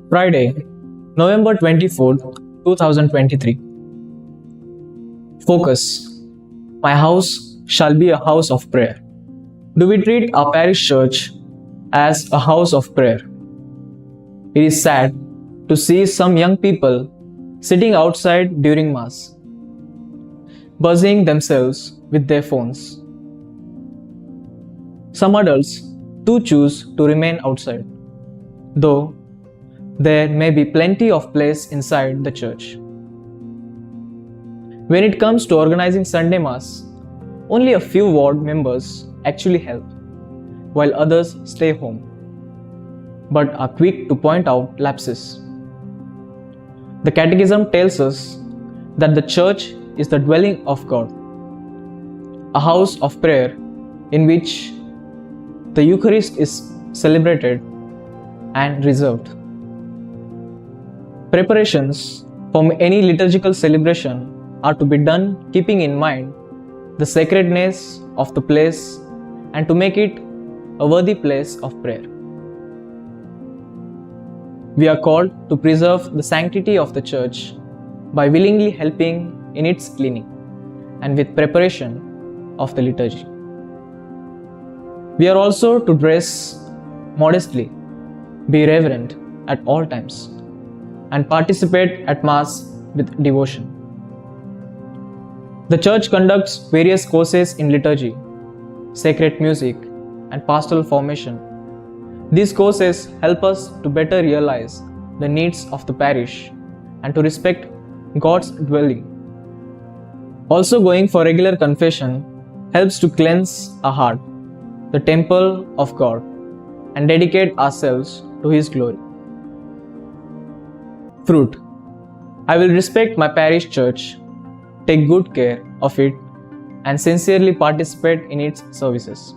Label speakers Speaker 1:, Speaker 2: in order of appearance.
Speaker 1: Friday, November 24th, 2023. Focus. My house shall be a house of prayer. Do we treat our parish church as a house of prayer? It is sad to see some young people sitting outside during Mass, busying themselves with their phones. Some adults too choose to remain outside, though there may be plenty of place inside the church. When it comes to organizing Sunday Mass, only a few ward members actually help, while others stay home, but are quick to point out lapses. The Catechism tells us that the church is the dwelling of God, a house of prayer in which the Eucharist is celebrated and reserved. Preparations for any liturgical celebration are to be done keeping in mind the sacredness of the place and to make it a worthy place of prayer. We are called to preserve the sanctity of the church by willingly helping in its cleaning and with preparation of the liturgy. We are also to dress modestly, be reverent at all times, and participate at Mass with devotion. The Church conducts various courses in liturgy, sacred music, and pastoral formation. These courses help us to better realize the needs of the parish and to respect God's dwelling. Also, going for regular confession helps to cleanse our heart, the temple of God, and dedicate ourselves to His glory. Fruit. I will respect my parish church, take good care of it, and sincerely participate in its services.